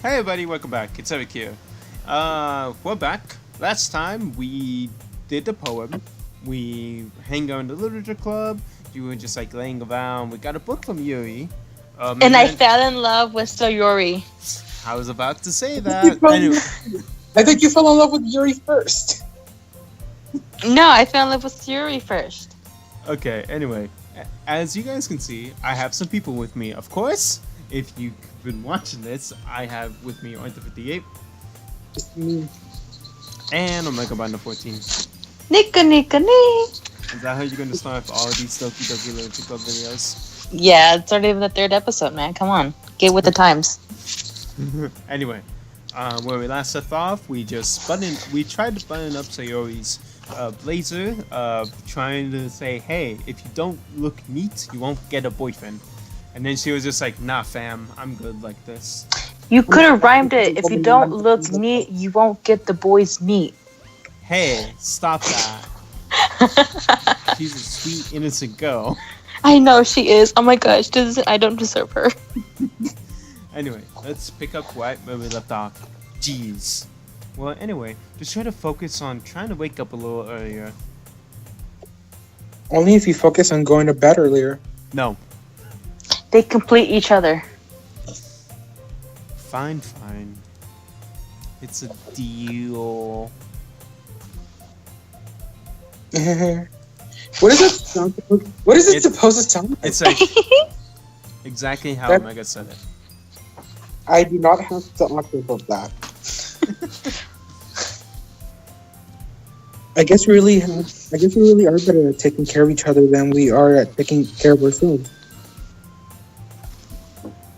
Hey everybody, welcome back. It's Eric here. We're back. Last time we did the poem. We hang out in the literature club. You were just like laying around. We got a book from Yuri. And I Then fell in love with Sayori. I was about to say You that. fell in Anyway, love- I think you fell in love with Yuri first. No, I fell in love with Sayori first. okay. Anyway, as you guys can see, I have some people with me. Of course, if you've been watching this, I have with me Ointa 58 Just me. and Omega Banda 14. Nika nika nee. Is that how you're going to start off all of these Doki Doki Literature Club videos? Yeah, it's already the third episode, man. Come on. Get with the times. Anyway, where we last left off, we tried to button up Sayori's blazer, trying to say, hey, if you don't look neat, you won't get a boyfriend. And then she was just like, nah, fam, I'm good like this. You could have rhymed it. If you don't look neat, you won't get the boys neat. Hey, stop that. She's a sweet, innocent girl. I know she is. Oh my gosh, I don't deserve her. Anyway, let's pick up right where we left off. Jeez. Well, anyway, just try to focus on trying to wake up a little earlier. Only if you focus on going to bed earlier. No. They complete each other. Fine. It's a deal. What is it? What is it supposed to sound like? It's like exactly how That- Omega said it. I do not have to talk about that. I guess we really are better at taking care of each other than we are at taking care of ourselves.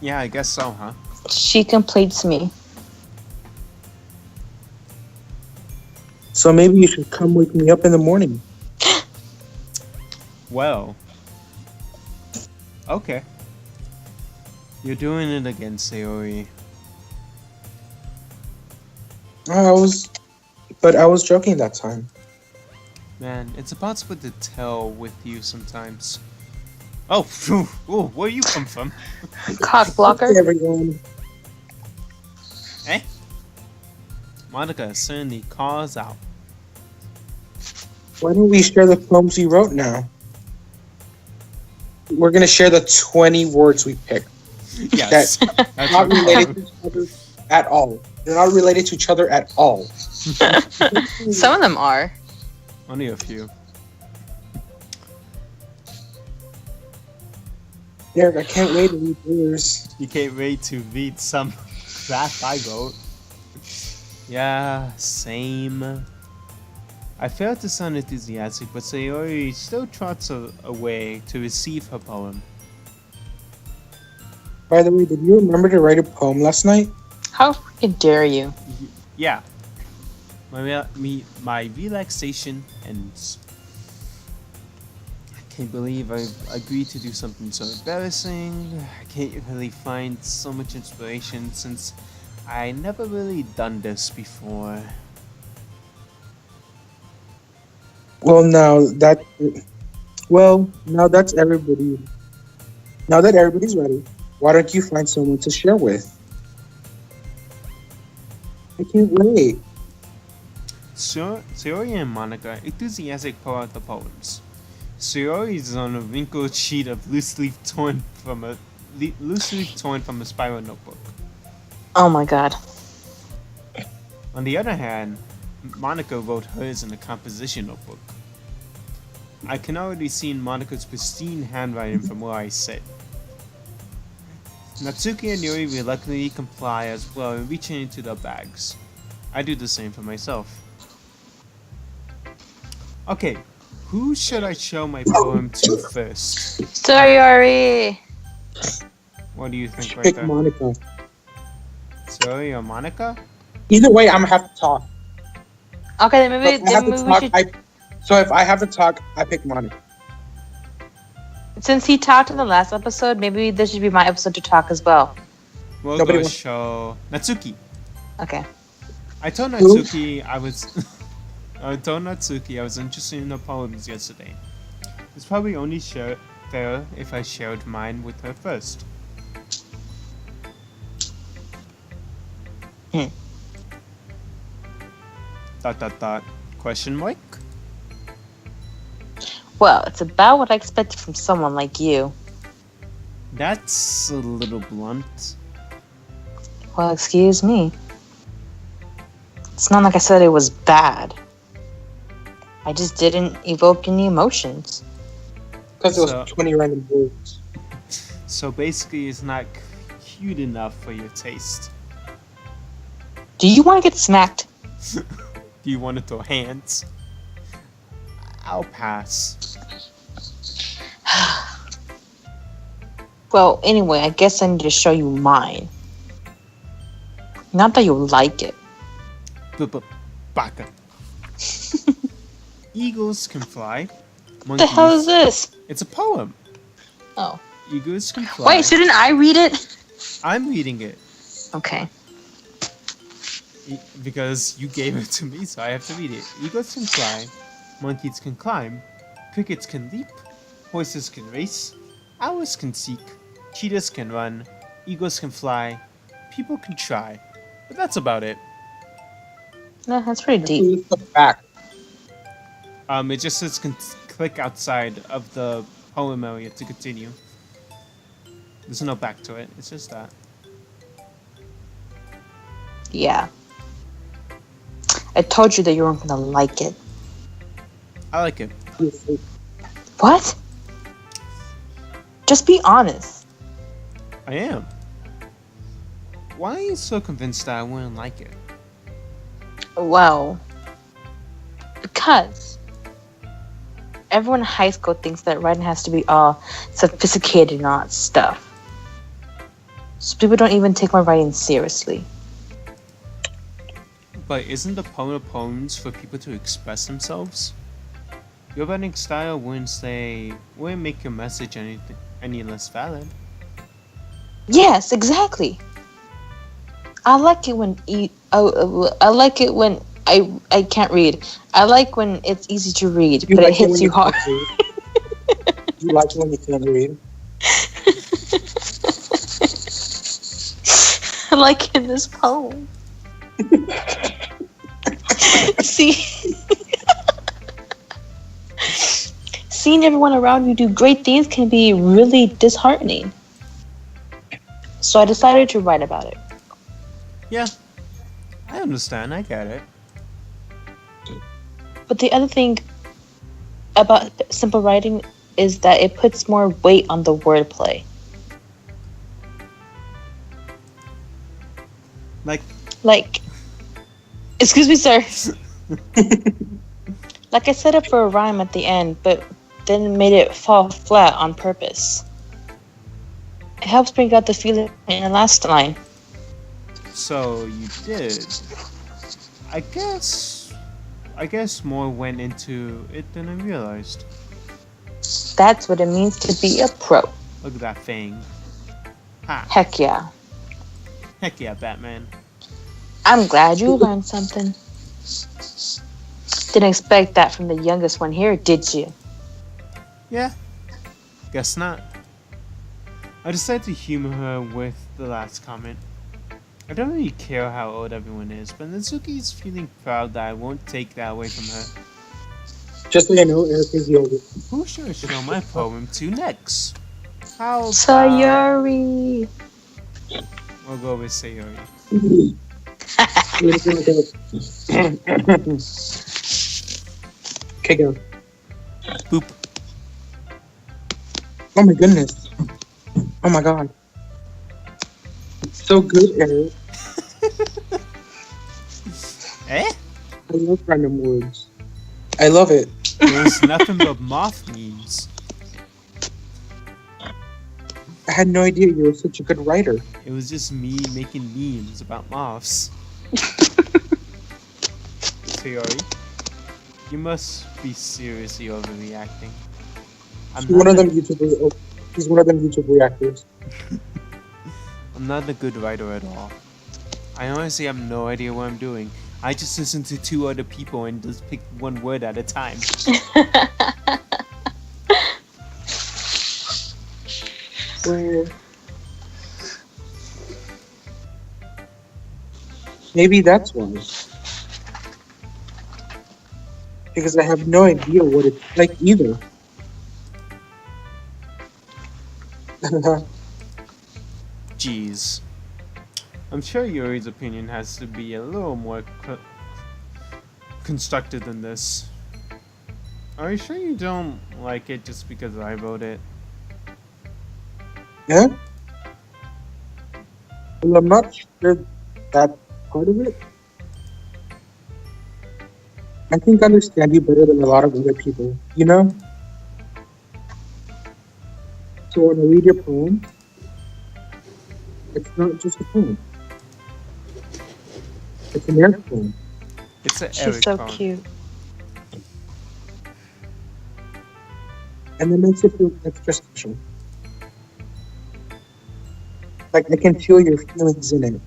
Yeah, I guess so, huh? She completes me. So maybe you should come wake me up in the morning. Well. Okay. You're doing it again, Sayori. I was joking that time. Man, it's impossible to tell with you sometimes. Oh, phew. Ooh, where you come from? Cock blocker. Hey, everyone. Eh? Monica certainly calls out. Why don't we share the poems we wrote now? We're gonna share the 20 words we picked. Yes. That's Not what related to each other at all. They're not related to each other at all. Some of them are. Only a few. Derek, I can't wait to read yours. You can't wait to read some that I wrote. Yeah, same. I failed to sound enthusiastic, but Sayori still trots a way to receive her poem. By the way, did you remember to write a poem last night? How freaking dare you? Yeah. My relaxation ends. I can't believe I agreed to do something so embarrassing. I can't really find so much inspiration since I never really done this before. Well, now that everybody. Now that everybody's ready, why don't you find someone to share with? I can't wait. Sayori and Monica enthusiastic pour out the poems. Sayori is on a wrinkled sheet of loose leaf torn from a spiral notebook. Oh my god. On the other hand, Monica wrote hers in a composition notebook. I can already see Monica's pristine handwriting from where I sit. Natsuki and Yuri reluctantly comply as well, reaching into their bags. I do the same for myself. Okay, who should I show my poem to first? Sayori. What do you think right Pick there? Monica. Sayori or Monica? Either way, I'm gonna have to talk. Okay, then So maybe, if I have to we talk, should. so if I have to talk, I pick Monica. Since he talked in the last episode, maybe this should be my episode to talk as well. We'll Nobody go wants- show Natsuki. Okay. I told Who? Natsuki I told Natsuki I was interested in her poems yesterday. It's probably only fair if I shared mine with her first. Dot dot dot. Question mark? Well, it's about what I expected from someone like you. That's a little blunt. Well, excuse me. It's not like I said it was bad. I just didn't evoke any emotions. Because it was So- 20 random words. So basically, it's not cute enough for your taste. Do you want to get smacked? Do you want to throw hands? I'll pass. Well, anyway, I guess I need to show you mine. Not that you like it. Baka. Eagles can fly. What the hell is this? It's a poem. Oh. Eagles can fly. Wait, shouldn't I read it? I'm reading it Okay. because you gave it to me, so I have to read it. Eagles can fly. Monkeys can climb. Crickets can leap. Horses can race. Owls can seek. Cheetahs can run. Eagles can fly. People can try. But that's about it. No, that's pretty deep. It's the back. It just says click outside of the poem area to continue. There's no back to it. It's just that. Yeah. I told you that you weren't gonna like it. I like it. What? Just be honest. I am. Why are you so convinced that I wouldn't like it? Well, because everyone in high school thinks that writing has to be all sophisticated and all that stuff. So people don't even take my writing seriously. But isn't the poem of poems for people to express themselves? Your writing style wouldn't make your message any less valid. Yes, exactly. I like it when I like it when I can't read. I like when it's easy to read, but it hits you hard. You like it when you can't read. I like it in this poem. See, seeing everyone around you do great things can be really disheartening. So I decided to write about it. Yeah, I understand. I get it. But the other thing about simple writing is that it puts more weight on the wordplay. Like, excuse me, sir. Like I set up for a rhyme at the end, but then made it fall flat on purpose. It helps bring out the feeling in the last line. So you did. I guess more went into it than I realized. That's what it means to be a pro. Look at that thing. Ha! Heck yeah. Heck yeah, Batman. I'm glad you learned something. Didn't expect that from the youngest one here, did you? Yeah. Guess not. I decided to humor her with the last comment. I don't really care how old everyone is, but Natsuki's feeling proud that I won't take that away from her. Just so you know, Eric is the oldest. Who should I show my poem to next? How about... Sayori. We'll go with Sayori. Okay, go. Boop. Oh my goodness. Oh my god. So good, Eric. Eh? I love random words. I love it. There's nothing but moth memes. I had no idea you were such a good writer. It was just me making memes about moths. Sayori, you must be seriously overreacting. She's one of them YouTube reactors. I'm not a good writer at all. I honestly have no idea what I'm doing. I just listen to two other people and just pick one word at a time. Where? Maybe that's why. Because I have no idea what it's like either. Jeez. I'm sure Yuri's opinion has to be a little more constructed than this. Are you sure you don't like it just because I wrote it? Yeah? Well, I'm not sure that part of it. I think I understand you better than a lot of other people, you know? So when I read your poem, it's not just a poem. It's an air poem. It's an She's Eric so poem. cute. And it makes it feel extra special. Like I can feel your feelings in it.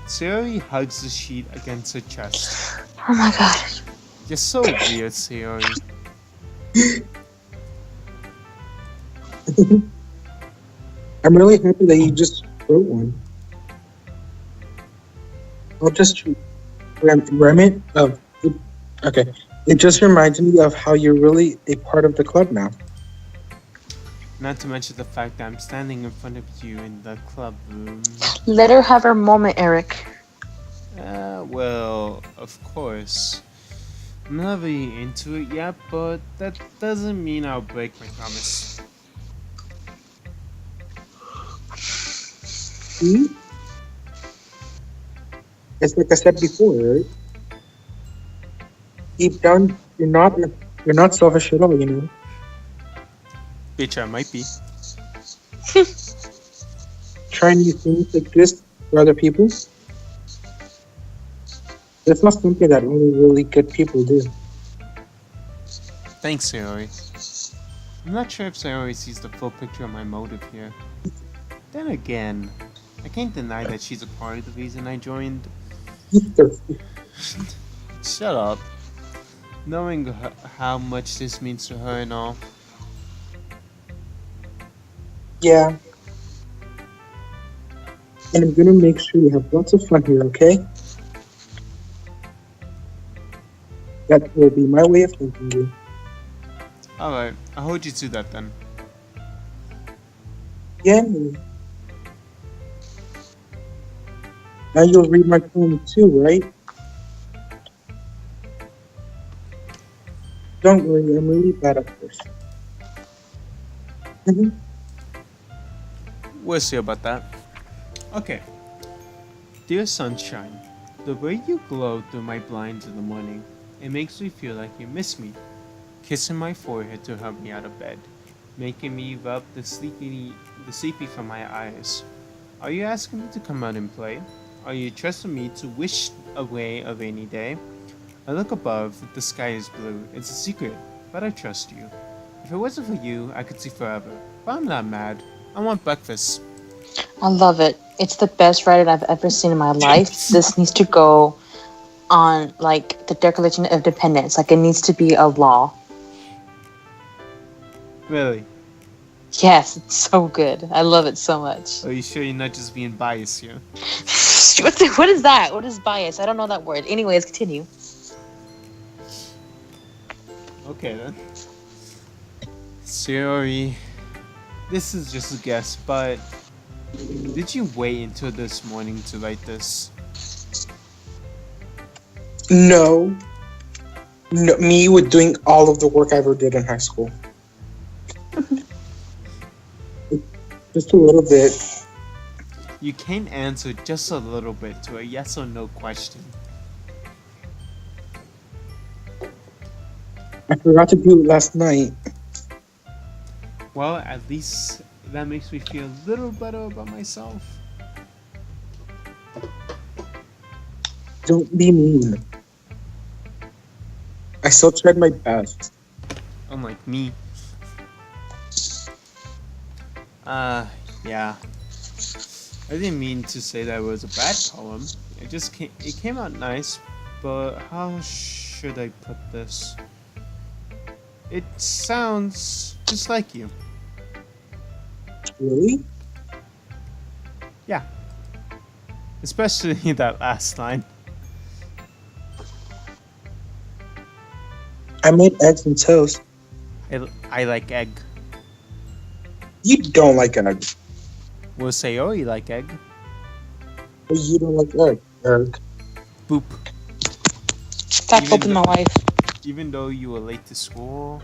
Sayori hugs the sheet against her chest. Oh my god. You're so weird, Sayori. I'm really happy that you just wrote one. I'll just rem of it. Okay. It just reminds me of how you're really a part of the club now. Not to mention the fact that I'm standing in front of you in the club room. Let her have her moment, Eric. Well, of course. I'm not really into it yet, but that doesn't mean I'll break my promise. See? It's like I said before, right? Deep down, you're not selfish at all, you know. Bitch, I might be. Trying new things like this for other people. That's not something that only really good people do. Thanks, Sayori. I'm not sure if Sayori sees the full picture of my motive here. Then again, I can't deny that she's a part of the reason I joined. Shut up. Knowing how much this means to her and all. Yeah. And I'm gonna make sure you have lots of fun here, okay? That will be my way of thanking you. Alright, I'll hold you to that then. Yeah. Now you'll read my poem too, right? Don't worry, I'm really bad at this. We'll see about that. Okay. Dear sunshine, the way you glow through my blinds in the morning, it makes me feel like you miss me. Kissing my forehead to help me out of bed, making me rub the sleepy from my eyes. Are you asking me to come out and play? Are you trusting me to wish away a rainy day? I look above, the sky is blue. It's a secret, but I trust you. If it wasn't for you, I could see forever. But I'm not mad. I want breakfast. I love it. It's the best writing I've ever seen in my life. This needs to go on like the Declaration of Independence. Like it needs to be a law. Really? Yes, it's so good. I love it so much. Are you sure you're not just being biased here? What is that? What is bias? I don't know that word. Anyways, continue. Okay then. Sayori, this is just a guess, but did you wait until this morning to write this? No. No, me with doing all of the work I ever did in high school. Just a little bit. You can't answer just a little bit to a yes or no question. I forgot to do it last night. Well, at least that makes me feel a little better about myself. Don't be mean. I still tried my best. Unlike me. Yeah. I didn't mean to say that it was a bad poem. It came out nice, but how should I put this? It sounds just like you. Really? Yeah. Especially that last line. I made eggs and toast. I like egg. You don't like egg. Well, Sayori like egg. You don't like egg, Eric. Boop. Stop Even helping my wife. Even though you were late to school.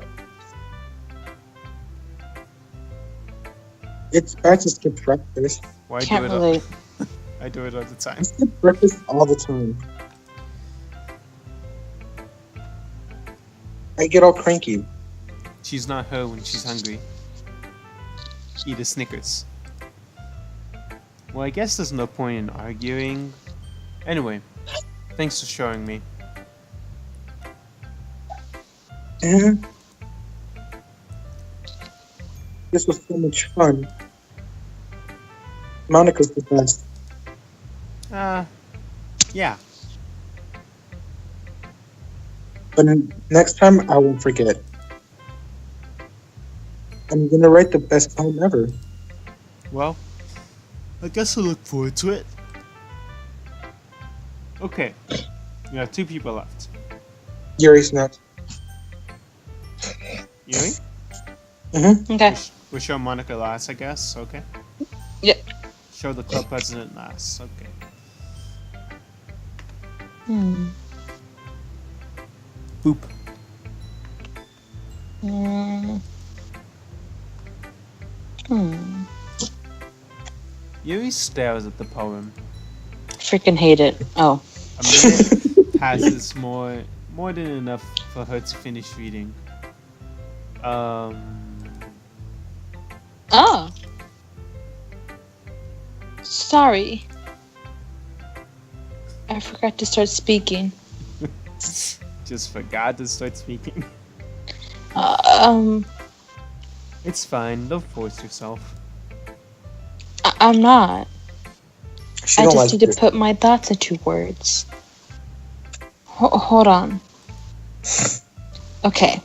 It's bad to skip breakfast. Why Can't do it? relate. I do it all the I time. skip breakfast all the time. I get all cranky. She's not her when she's hungry. Eat a Snickers. Well, I guess there's no point in arguing. Anyway, thanks for showing me. Mhm. This was so much fun. Monica's the best. Yeah. But next time, I won't forget. I'm gonna write the best poem ever. Well, I guess I'll look forward to it. Okay. We have 2 people left. Yuri's next. Yuri? Okay. We'll show Monica last, I guess. Okay. Yeah. Show the club president last. Okay. Hmm. Boop. Hmm. Hmm. Yuri stares at the poem. Freaking hate it. Oh. A minute passes more than enough for her to finish reading. Oh. Sorry. I forgot to start speaking. Just forgot to start speaking. Um, It's fine. Don't force yourself. I'm not. She I don't just like need to it. put my thoughts into words. Hold on. Okay.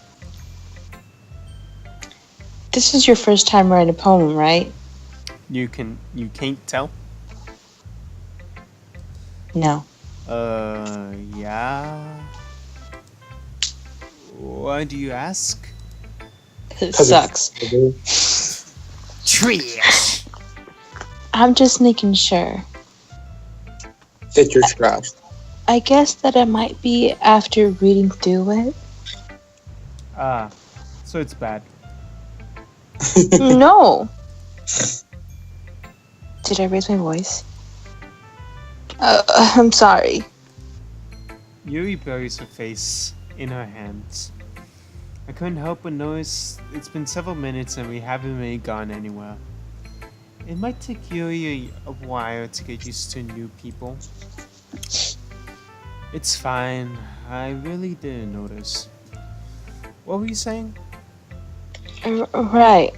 This is your first time writing a poem, right? You can't tell? No. Yeah. Why do you ask? It 'Cause sucks. it's- Trash. I'm just making sure. That you're trash. I guess that it might be after reading through it. So it's bad. No. Did I raise my voice? I'm sorry. Yuri buries her face in her hands. I couldn't help but notice it's been several minutes and we haven't really gone anywhere. It might take Yuri a while to get used to new people. It's fine. I really didn't notice. What were you saying? Right.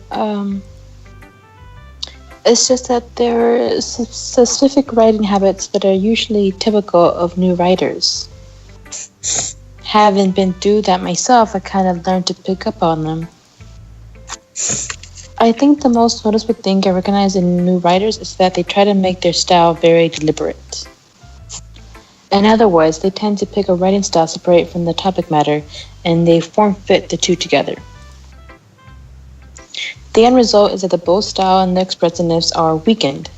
It's just that there are specific writing habits that are usually typical of new writers. Having been through that myself, I kind of learned to pick up on them. I think the most noticeable thing I recognize in new writers is that they try to make their style very deliberate. In other words, they tend to pick a writing style separate from the topic matter, and they form fit the two together. The end result is that the both style and the expressiveness are weakened.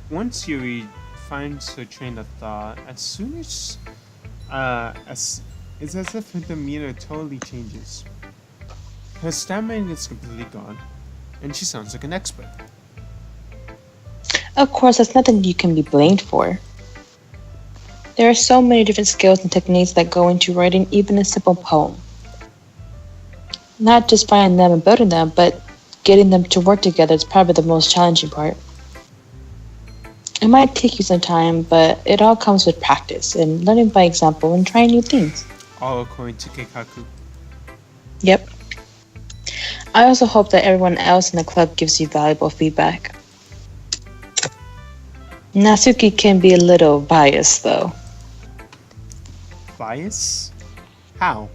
Once Yuri finds her train of thought, it's as if her demeanor totally changes. Her stammering is completely gone, and she sounds like an expert. Of course, that's nothing you can be blamed for. There are so many different skills and techniques that go into writing even a simple poem. Not just finding them and building them, but getting them to work together is probably the most challenging part. It might take you some time, but it all comes with practice and learning by example and trying new things. All according to Keikaku. Yep. I also hope that everyone else in the club gives you valuable feedback. Natsuki can be a little biased, though. Bias? How?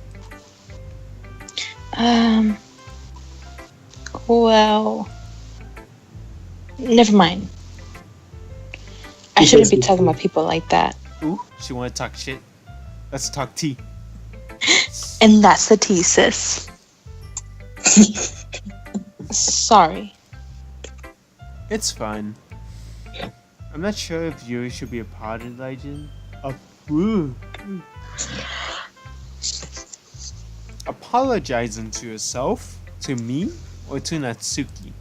Well, never mind. I shouldn't be talking about people like that. Ooh, she want to talk shit. Let's talk tea. And that's the tea, sis. Sorry. It's fine. I'm not sure if you should be a part of Legend. Apologizing to yourself, to me, or to Natsuki.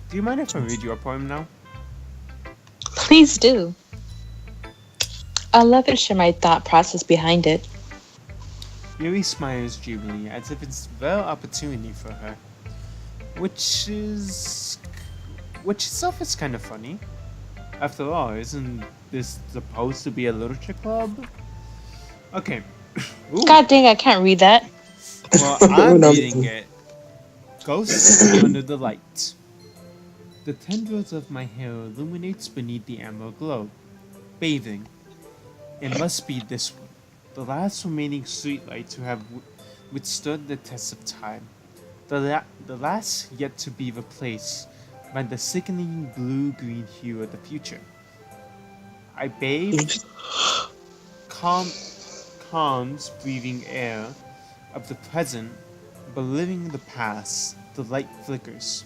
Do you mind if I read your poem now? Please do. I'd love to share my thought process behind it. Yuri smiles jubilantly as if it's a rare opportunity for her. Which itself is kind of funny. After all, isn't this supposed to be a literature club? Okay. Ooh. God dang, I can't read that. Well, I'm reading it. Ghosts under the light. The tendrils of my hair illuminates beneath the emerald glow. Bathing. It must be this one. The last remaining streetlight to have withstood the test of time. The last yet to be replaced by the sickening blue-green hue of the future. I bathe calms breathing air of the present, but living in the past, the light flickers.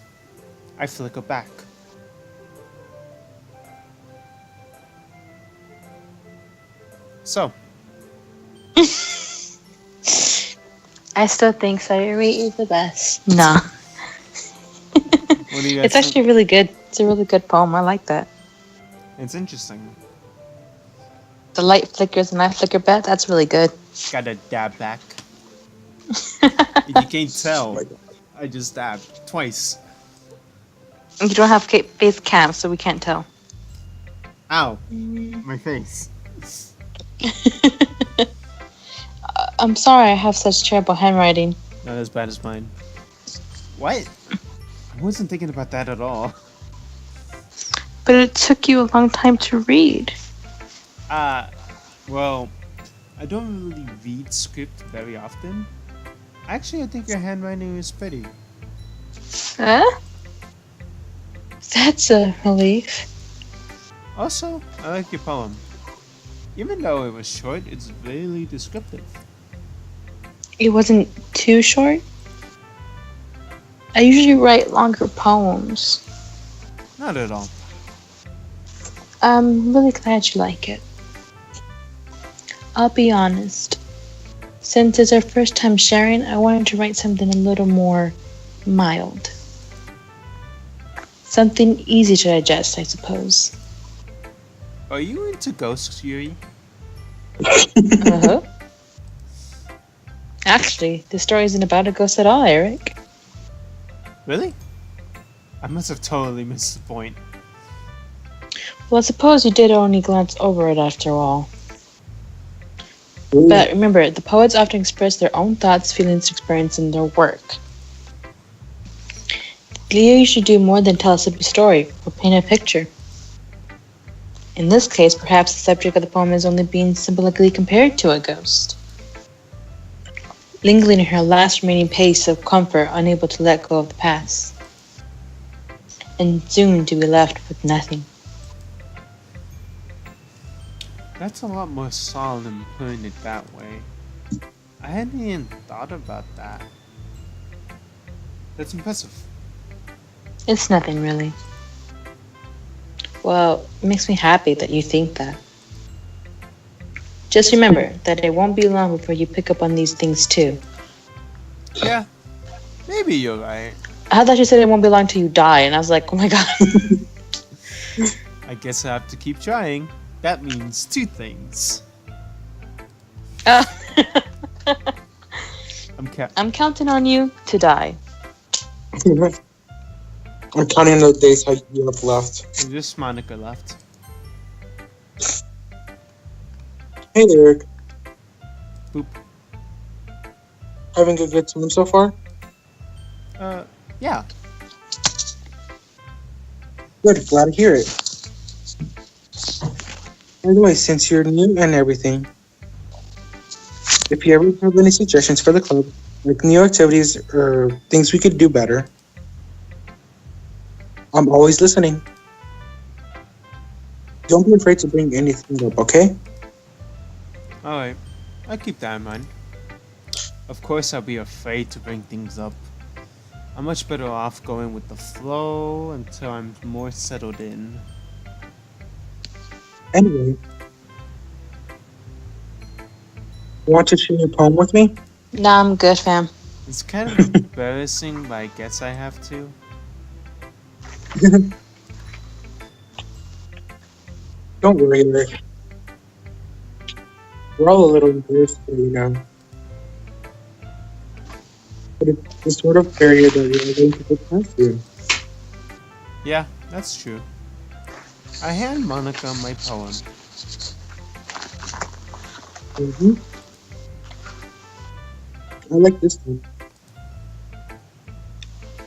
I flicker back. So. I still think Sayuri is the best. Nah. What do you guys It's actually really good. It's a really good poem. I like that. It's interesting. The light flickers and I flicker back. That's really good. Gotta dab back. If you can't tell, I just dabbed twice. You don't have face cam, so we can't tell. Ow. My face. I'm sorry I have such terrible handwriting. Not as bad as mine. What? I wasn't thinking about that at all. But it took you a long time to read. Well, I don't really read script very often. Actually, I think your handwriting is pretty. Huh? That's a relief. Also, I like your poem. Even though it was short, it's really descriptive. It wasn't too short? I usually write longer poems. Not at all. I'm really glad you like it. I'll be honest. Since it's our first time sharing, I wanted to write something a little more mild. Something easy to digest, I suppose. Are you into ghosts, Yuri? Uh-huh. Actually, the story isn't about a ghost at all, Eric. Really? I must have totally missed the point. Well, I suppose you did only glance over it after all. Ooh. But remember, the poets often express their own thoughts, feelings, experience in their work. Leo should do more than tell us a story or paint a picture. In this case, perhaps the subject of the poem is only being symbolically compared to a ghost. Lingering in her last remaining pace of comfort, unable to let go of the past. And soon to be left with nothing. That's a lot more solid than putting it that way. I hadn't even thought about that. That's impressive. It's nothing really. Well, it makes me happy that you think that. Just remember that it won't be long before you pick up on these things too. Yeah, maybe you're right. I thought you said it won't be long till you die, and I was like, oh my god. I guess I have to keep trying. That means two things. I'm counting on you to die. I'm counting the days how you have left. Just Monica left. Hey, Eric. Boop. Having a good time so far? Yeah. Good, glad to hear it. By the way, since you're new and everything, if you ever have any suggestions for the club, like new activities or things we could do better, I'm always listening. Don't be afraid to bring anything up, okay? Alright, I'll keep that in mind. Of course, I'll be afraid to bring things up. I'm much better off going with the flow until I'm more settled in. Anyway, you want to share your poem with me? Nah, I'm good, fam. It's kind of embarrassing, but I guess I have to. Don't worry, Rick. We're all a little embarrassed, you know. But it's the sort of barrier that we're going to get past through. Yeah, that's true. I hand Monica my poem. Mm-hmm. I like this one.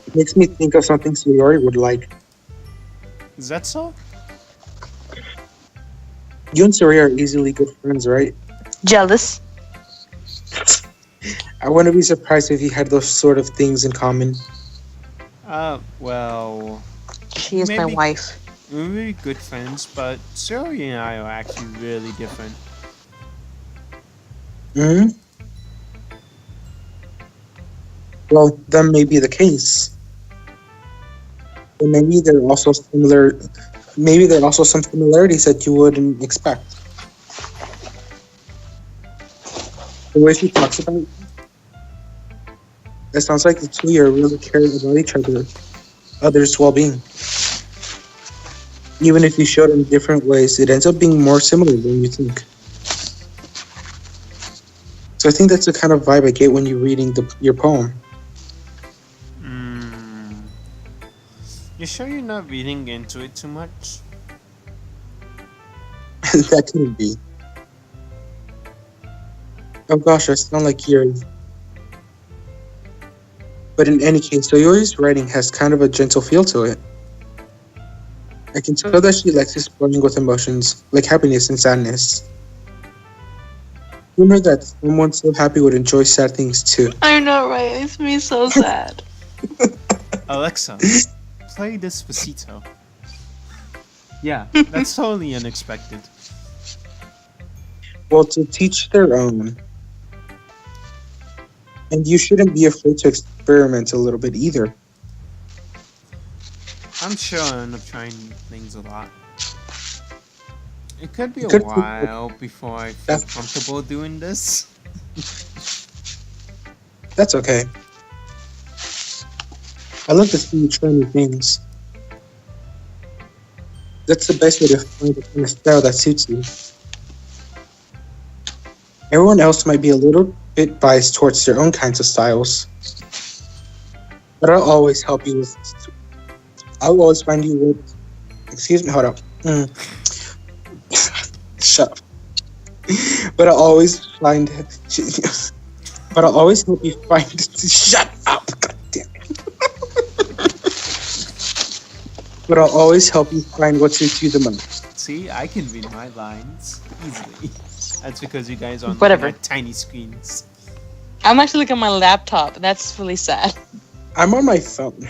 It makes me think of something Sayori would like. Is that so? You and Sayori are easily good friends, right? Jealous. I wouldn't be surprised if you had those sort of things in common. Well, She is my maybe wife. we're really good friends, but Suri and I are actually really different. Hmm. Well, that may be the case. But maybe there are also similar. Maybe there are also some similarities that you wouldn't expect. The way she talks about it sounds like the two of you really care about each other's well-being. Even if you show it in different ways, it ends up being more similar than you think. So I think that's the kind of vibe I get when you're reading your poem. You sure you're not reading into it too much? That couldn't be. Oh gosh, I sound like Yuri. But in any case, Sayori's writing has kind of a gentle feel to it. I can tell that she likes exploring with emotions, like happiness and sadness. You know that someone so happy would enjoy sad things too. I know, right? It makes me so sad. Alexa, play Despacito. Yeah, that's totally unexpected. Well, to teach their own. And you shouldn't be afraid to experiment a little bit either. I'm sure I'll end up trying things a lot. It could be a Could- while before I feel That's- comfortable doing this. That's okay. I love to see you try new things. That's the best way to find the kind of style that suits you. Everyone else might be a little bit biased towards their own kinds of styles. But I'll always help you with. I'll always find you with. Excuse me, hold up. Shut up. But I'll always find. But I'll always help you find. Shut up. God damn it. But I'll always help you find what suits you the most. See, I can read my lines easily. That's because you guys are on Whatever. tiny screens. I'm actually looking at my laptop. That's really sad. I'm on my phone,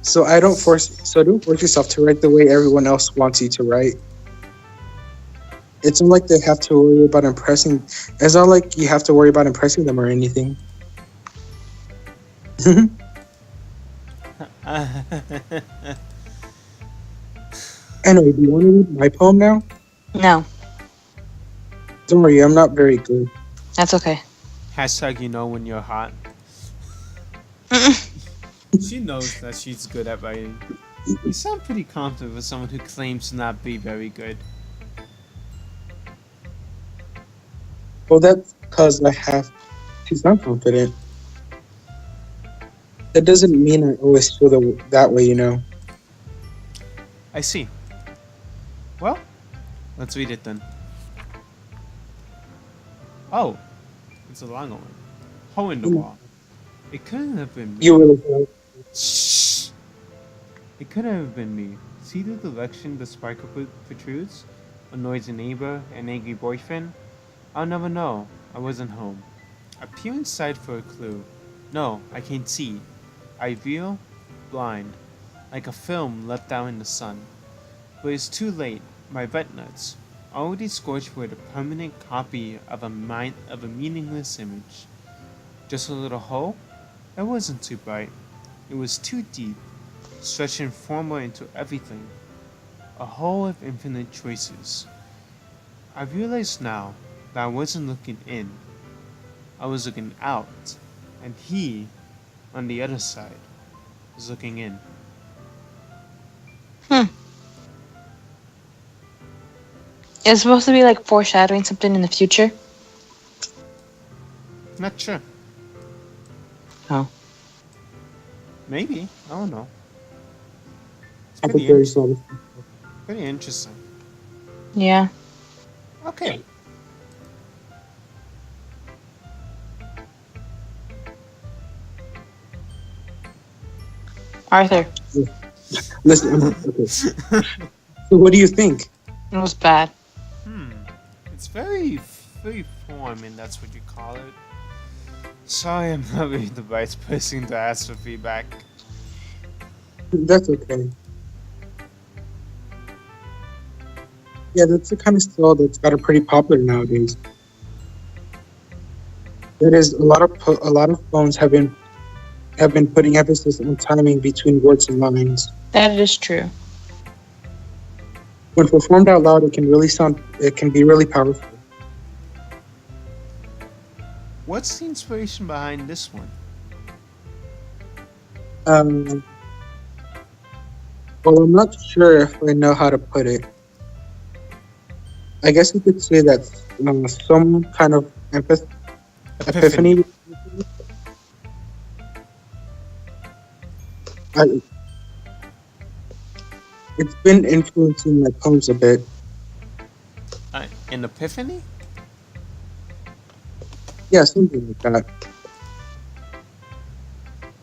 so don't force yourself to write the way everyone else wants you to write. It's not like they have to worry about impressing. It's not like you have to worry about impressing them or anything. Anyway, do you want to read my poem now? No, Don't worry, I'm not very good. that's okay. Hashtag you know when you're hot. She knows that she's good at writing. You sound pretty confident for someone who claims to not be very good. Well, that's because I have to sound confident. That doesn't mean I always feel that way, you know. I see. Well, let's read it then. Oh, it's a long one. Hole in the wall. It couldn't have been me. You really Shh. It couldn't have been me. See the direction the sparkle protrudes? A noisy neighbor, an angry boyfriend? I'll never know. I wasn't home. I peer inside for a clue. No, I can't see. I feel blind, like a film left out in the sun. But it's too late. My retina's already scorched with a permanent copy of a meaningless image. Just a little hole? It wasn't too bright. It was too deep, stretching forward into everything. A hole of infinite choices. I realize now that I wasn't looking in. I was looking out, and he, on the other side, was looking in. It's supposed to be like foreshadowing something in the future. Not sure. Oh. Maybe. I don't know. It's I pretty, think very solid. pretty interesting. Yeah. Okay. Arthur, Listen, okay. So what do you think? it was bad. It's very free form, and that's what you call it. Sorry, I'm not really the right person to ask for feedback. That's okay. Yeah, that's the kind of style that's got pretty popular nowadays. That is, a lot of phones have been putting emphasis on timing between words and lines. That is true. When performed out loud, it can be really powerful. What's the inspiration behind this one? Well, I'm not sure if I know how to put it. I guess you could say that some kind of epiphany. It's been influencing my poems a bit. An epiphany? Yeah, something like that.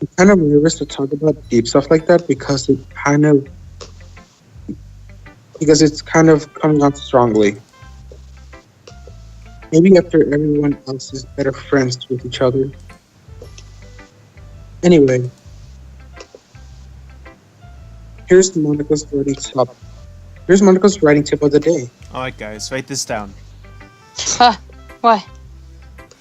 I'm kind of nervous to talk about deep stuff like that because it's kind of coming on strongly. Maybe after everyone else is better friends with each other. Anyway, here's Monica's writing tip. Here's Monica's writing tip of the day. Alright, guys, write this down. Why?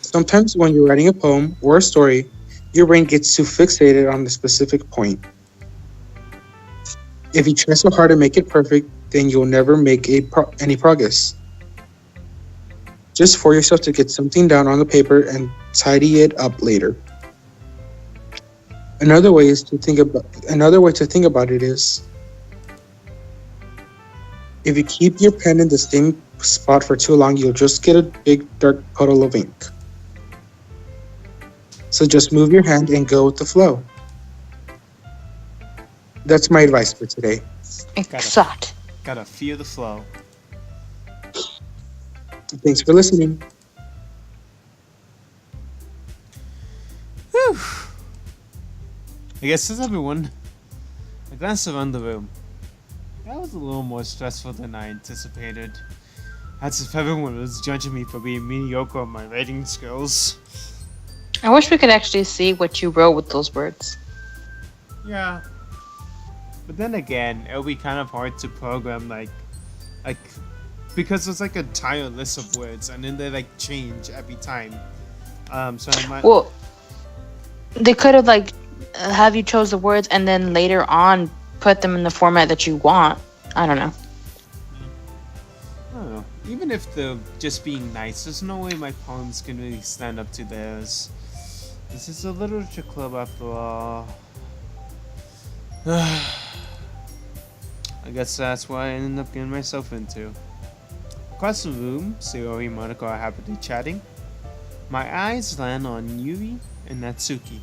Sometimes when you're writing a poem or a story, your brain gets too fixated on a specific point. If you try so hard to make it perfect, then you'll never make any progress. Just force yourself to get something down on the paper and tidy it up later. Another way to think about it is, if you keep your pen in the same spot for too long, you'll just get a big dark puddle of ink. So just move your hand and go with the flow. That's my advice for today. Exact. Gotta feel the flow. Thanks for listening. Whew. I guess that's everyone. I glanced around the room. That was a little more stressful than I anticipated. As if everyone was judging me for being mediocre on my writing skills. I wish we could actually see what you wrote with those words. Yeah. But then again, it'll be kind of hard to program like because there's like a entire list of words and then they like change every time. So I might. Well, they could have like have you chose the words and then later on put them in the format that you want. I don't know. I don't know. Even if they're just being nice, there's no way my poems can really stand up to theirs. This is a literature club after all. I guess that's what I ended up getting myself into. Across the room, Sayori and Monica are happily chatting. My eyes land on Yuri and Natsuki.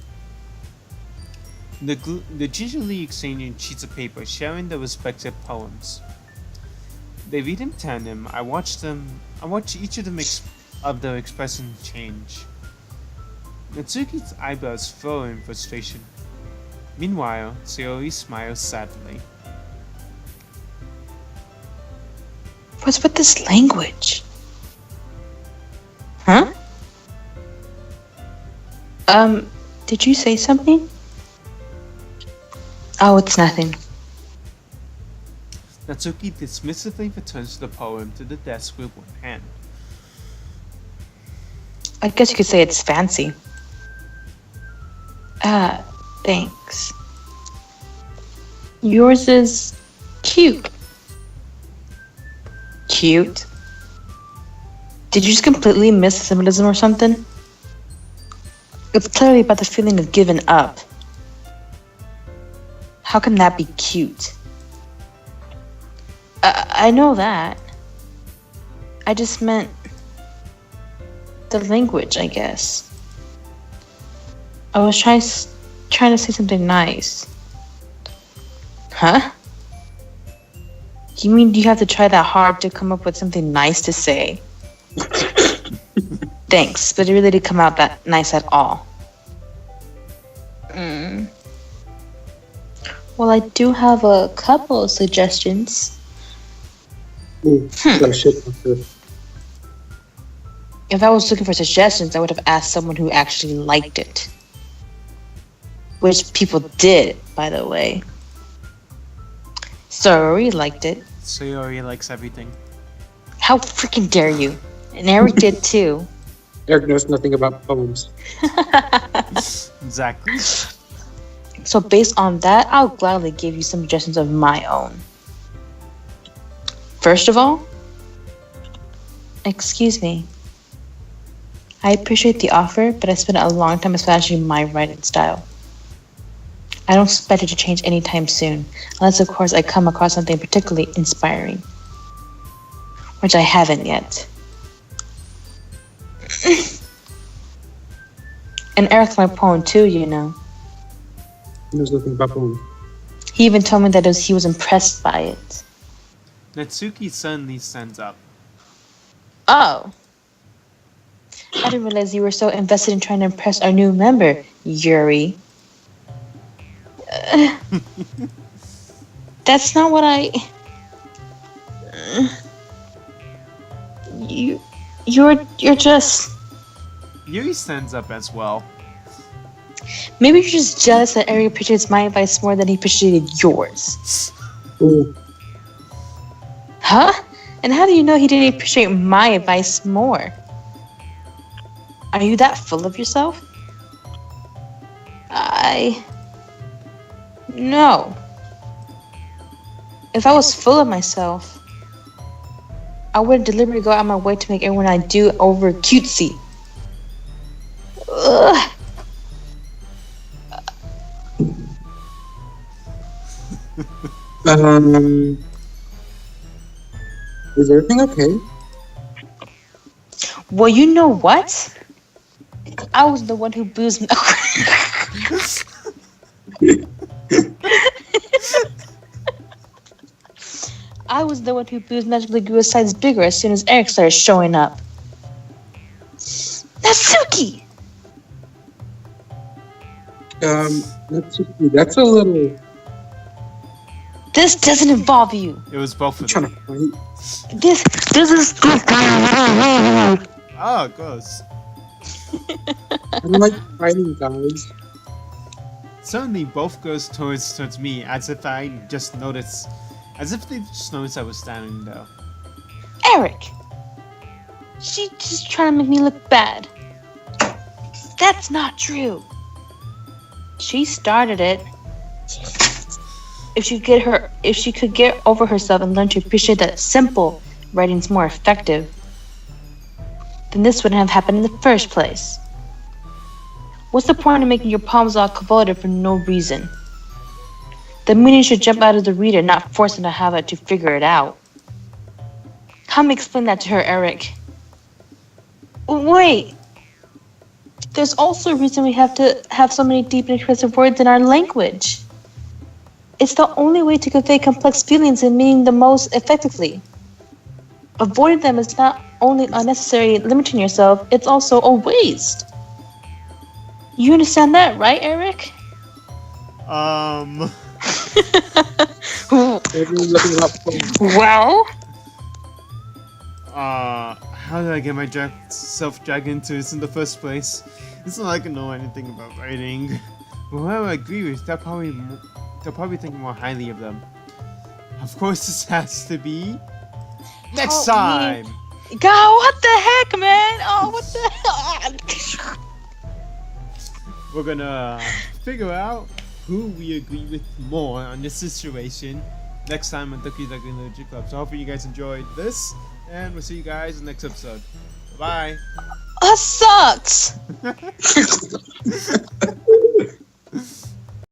They're gingerly exchanging sheets of paper, sharing their respective poems. They read in tandem. I watch each of them of their expression change. Natsuki's eyebrows furrow in frustration. Meanwhile, Sayori smiles sadly. What's with this language? Huh? Did you say something? Oh, it's nothing. Natsuki dismissively returns the poem to the desk with one hand. I guess you could say it's fancy. Thanks. Yours is cute. Cute? Did you just completely miss symbolism or something? It's clearly about the feeling of giving up. How can that be cute? I know that. I just meant the language, I guess. I was trying to say something nice. Huh? You mean you have to try that hard to come up with something nice to say? Thanks, but it really didn't come out that nice at all. Well, I do have a couple of suggestions. If I was looking for suggestions, I would have asked someone who actually liked it. Which people did, by the way. Sayori liked it. Sayori likes everything. How freaking dare you? And Eric did too. Eric knows nothing about poems. Exactly. So based on that, I'll gladly give you some suggestions of my own. First of all, excuse me. I appreciate the offer, but I spent a long time establishing my writing style. I don't expect it to change anytime soon, unless of course I come across something particularly inspiring. Which I haven't yet. And Eric's my poem too, you know. He knows nothing about poems. He even told me that he was impressed by it. Natsuki suddenly stands up. Oh. I didn't realize you were so invested in trying to impress our new member, Yuri. That's not what I... You're just... Yuri stands up as well. Maybe you're just jealous that Eric appreciates my advice more than he appreciated yours. Ooh. Huh? And how do you know he didn't appreciate my advice more? Are you that full of yourself? No. If I was full of myself, I wouldn't deliberately go out of my way to make everyone I do over cutesy. Ugh. Is everything okay? Well, you know what? I was the one who boozed. I was the one who boozed magically grew a size bigger as soon as Eric started showing up. Natsuki! That's a little... This doesn't involve you. It was both of trying them. to fight. This is... Oh, gross. I don't like fighting, guys. Suddenly, both girls towards me, as if I just noticed, as if they just noticed I was standing there. Eric! She's just trying to make me look bad. That's not true. She started it. If she could get over herself and learn to appreciate that simple writing's more effective, then this wouldn't have happened in the first place. What's the point of making your poems all convoluted for no reason? The meaning should jump out of the reader, not force them to have it to figure it out. Come explain that to her, Eric. Wait! There's also a reason we have to have so many deep and expressive words in our language. It's the only way to convey complex feelings and meaning the most effectively. Avoiding them is not only unnecessary limiting yourself, it's also a waste. You understand that, right, Eric? Everyone's looking up poems. Well? How did I get myself dragged into this in the first place? It's not like I can know anything about writing. But whoever I agree with, they'll probably think more highly of them. Of course, this has to be next Help time. me. God, what the heck, man? Oh, what the hell? We're gonna figure out who we agree with more on this situation next time on Doki Doki Literature Club. So hopefully you guys enjoyed this, and we'll see you guys in the next episode. Bye. That sucks. Bye.